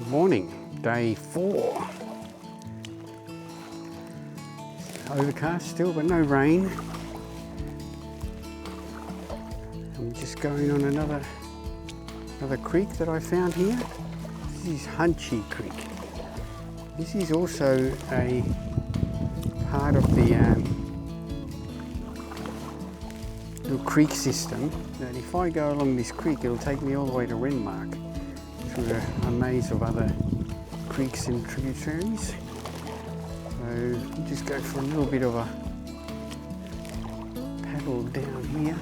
Morning, day 4. Overcast still, but no rain. I'm just going on another creek that I found here. This is Hunchee Creek. This is also a part of the little creek system that if I go along this creek, it'll take me all the way to Renmark through a maze of other creeks and tributaries. So we'll just go for a little bit of a paddle down here.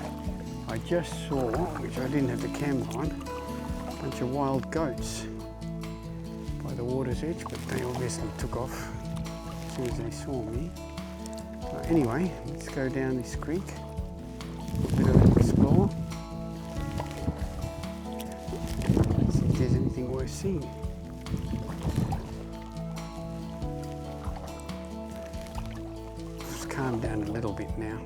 I just saw, which I didn't have the camera on, a bunch of wild goats by the water's edge, but they obviously took off as soon as they saw me. Anyway, let's go down this creek, a bit of an explore, see if there's anything worth seeing. It's calmed down a little bit now.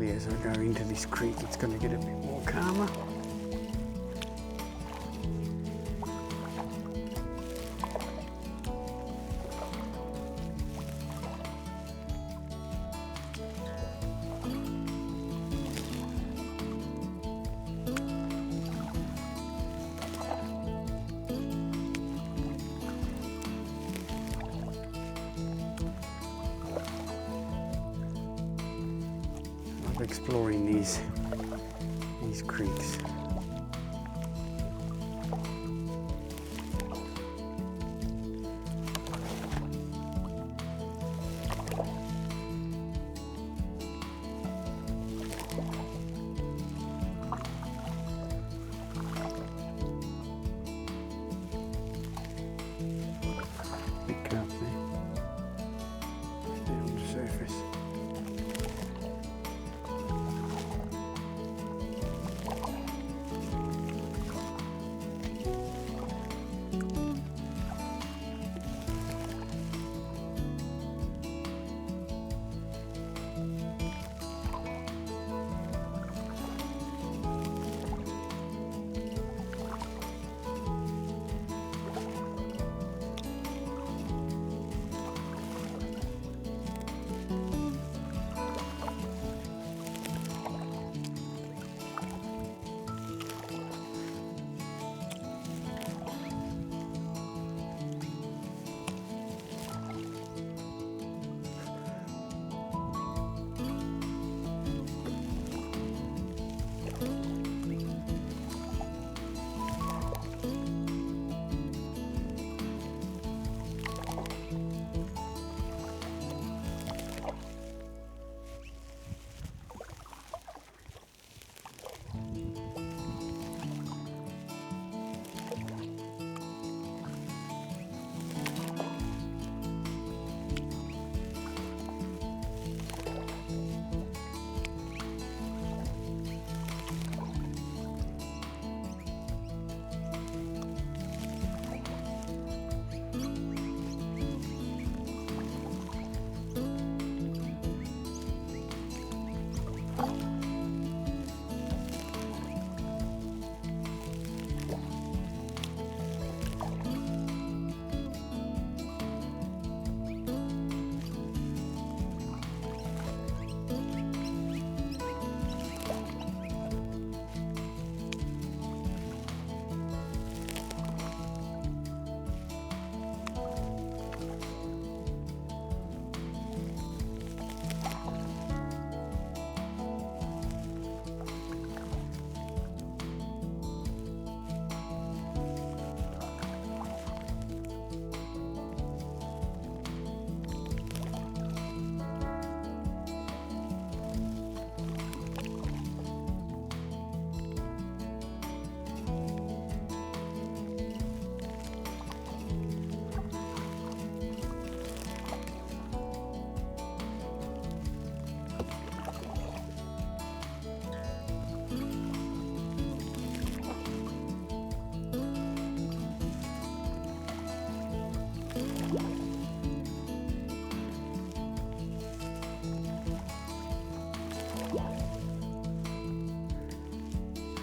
As I go into this creek, it's going to get a bit more calmer. Exploring these creeks. Pick up there. Stay on the surface.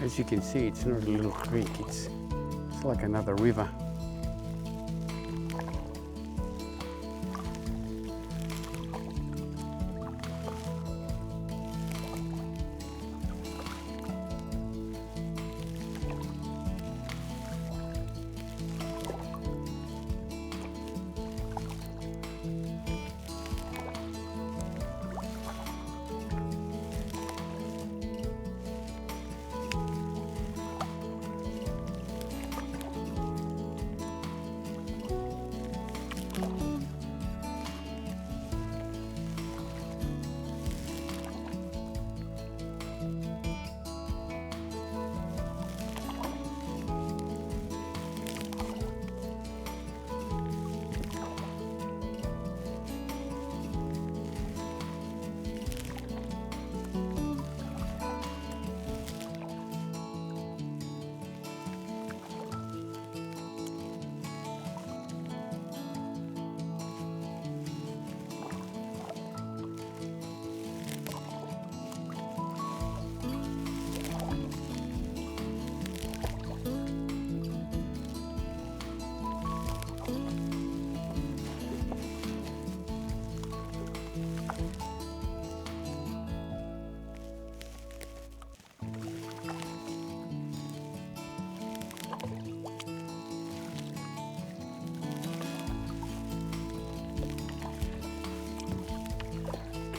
As you can see, it's not a little creek, it's like another river.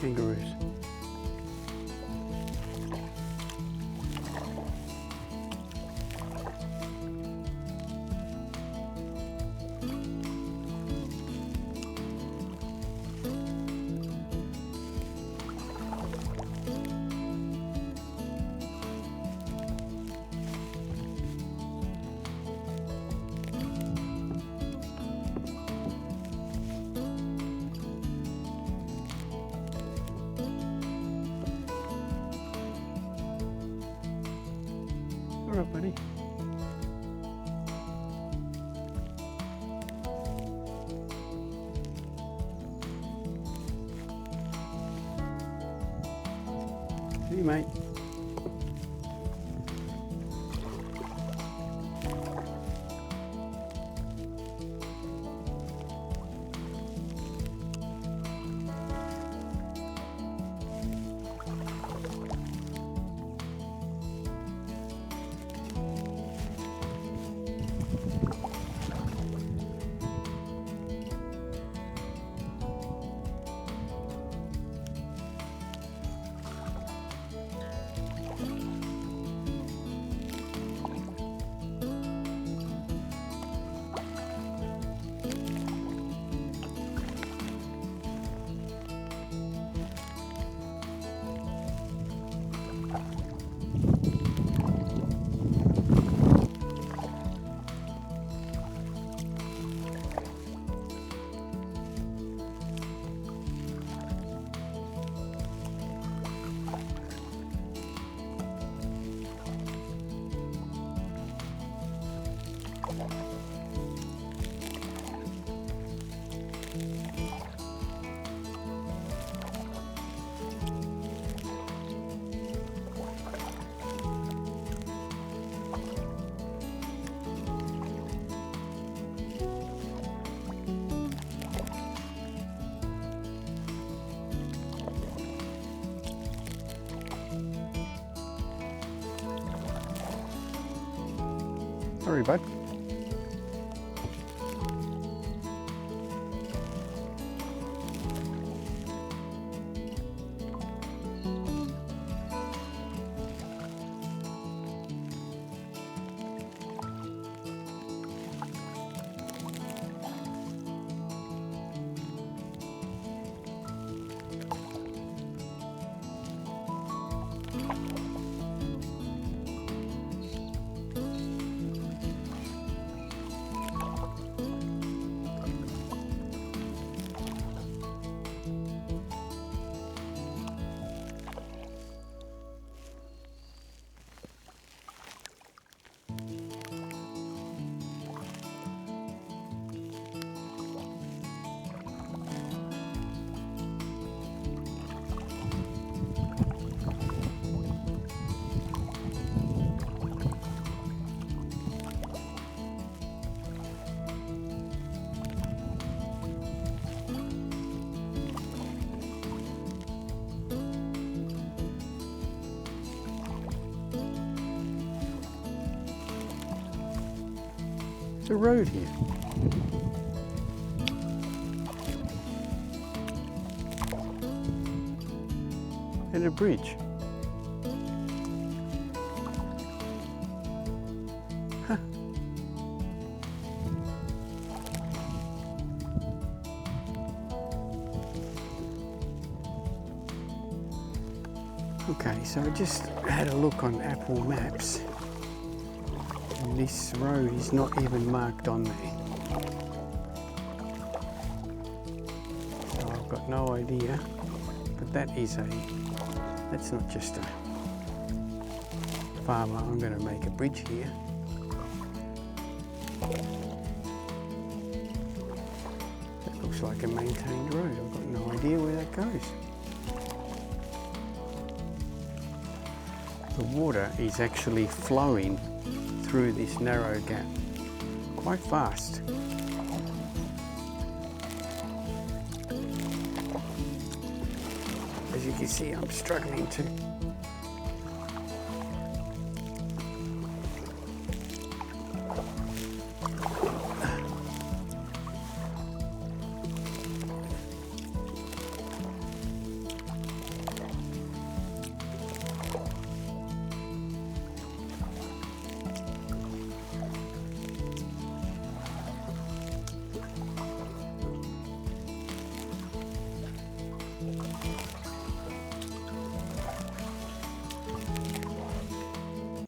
Kangaroos. All right, buddy. See you, mate. Sorry, bud. There's a road here. And a bridge. Huh. Okay, so I just had a look on Apple Maps. And this road is not even marked on there. So I've got no idea. But that's not just a farmer. I'm going to make a bridge here. That looks like a maintained road. I've got no idea where that goes. The water is actually flowing through this narrow gap quite fast. As you can see, I'm struggling to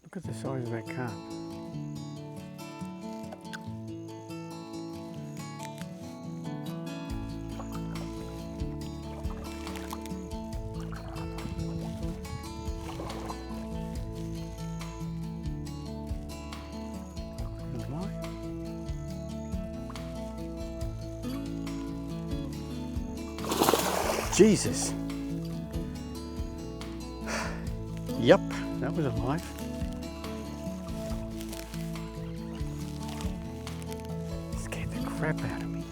look at the size of that carp. Jesus. Yup, that was alive. Scared the crap out of me.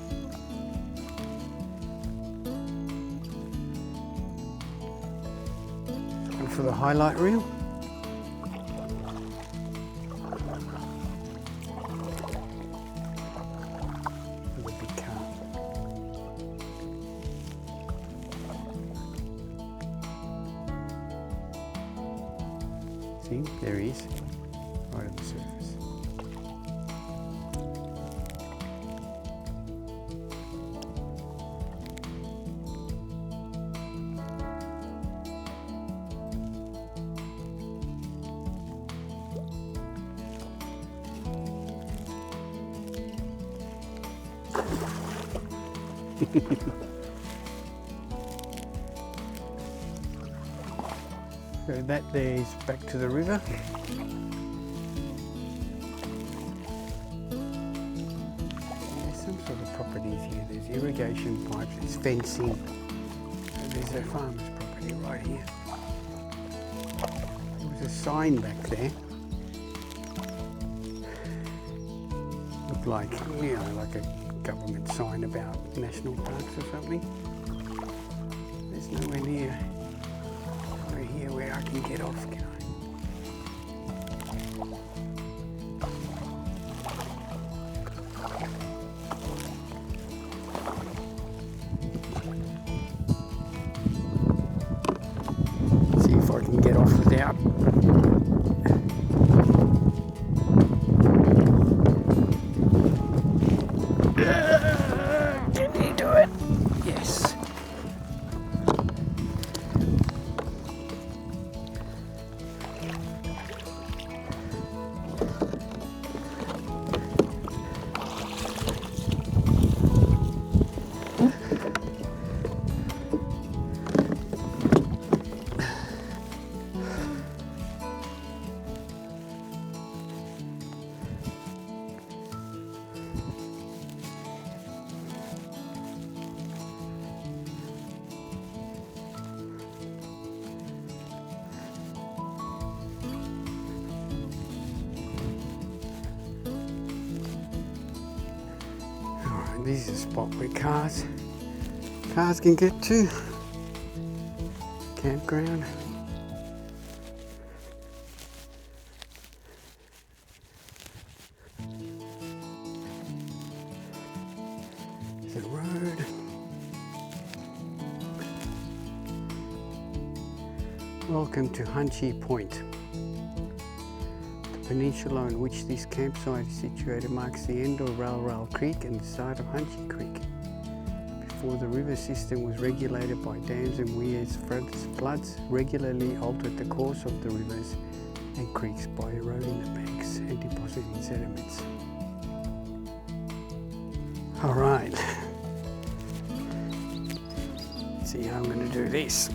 And for the highlight reel. Look at the big carp. See, there he is, right on the surface. So that there is back to the river. There's some sort of properties here. There's irrigation pipes, there's fencing. And there's a farmer's property right here. There was a sign back there. Looked like, you know, like a government sign about national parks or something. There's nowhere near here where I can get off, can I? See if I can get off without. Can you do it? Yes. This is a spot where cars can get to. Campground. Welcome to Hunchee Point. The peninsula on which this campsite is situated marks the end of Riverland Creek and the start of Hunchee Creek. Before the river system was regulated by dams and weirs, floods regularly altered the course of the rivers and creeks by eroding the banks and depositing sediments. All right, let's see how I'm going to do this.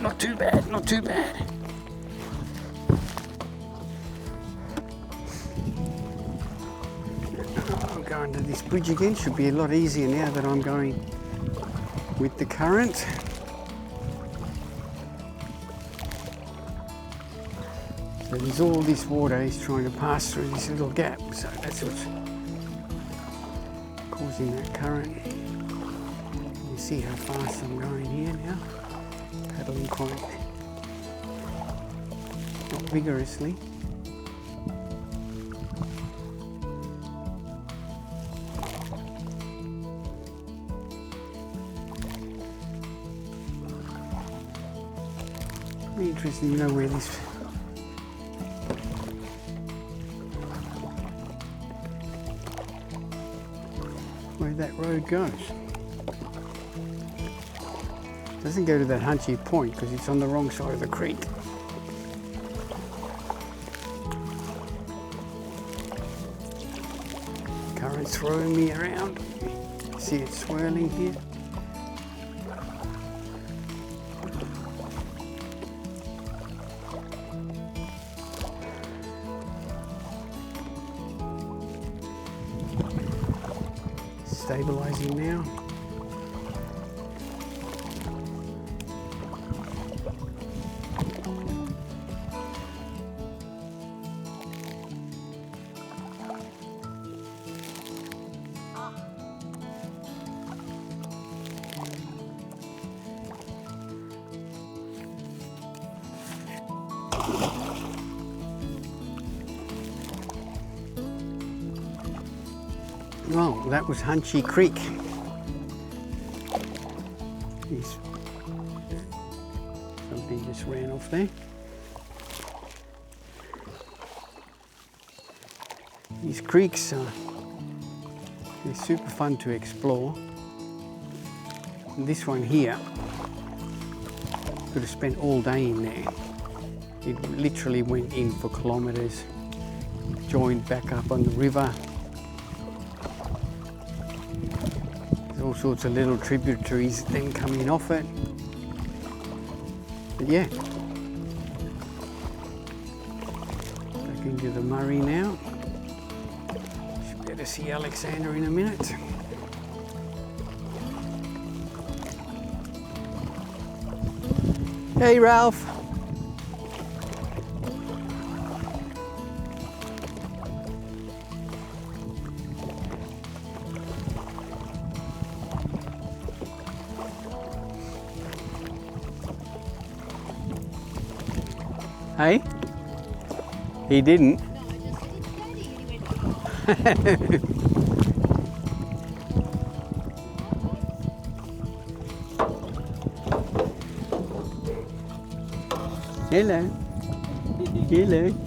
Not too bad, not too bad. I'm going to this bridge again. Should be a lot easier now that I'm going with the current. So there's all this water is trying to pass through this little gap. So that's what's causing that current. You see how fast I'm going here now. Paddling quite not vigorously. Be interesting to know where that road goes. Doesn't go to that Hunchee Point because it's on the wrong side of the creek. Current's throwing me around. See it swirling here. Stabilizing now. Well, that was Hunchee Creek. Something just ran off there. These creeks they're super fun to explore. And this one here, could have spent all day in there. It literally went in for kilometres, joined back up on the river. All sorts of little tributaries then coming off it. But yeah, back into the Murray now. Should be able to see Alexander in a minute. Hey Ralph. Hey? He didn't. No, I just said to Daddy and he went, Hello. Hello.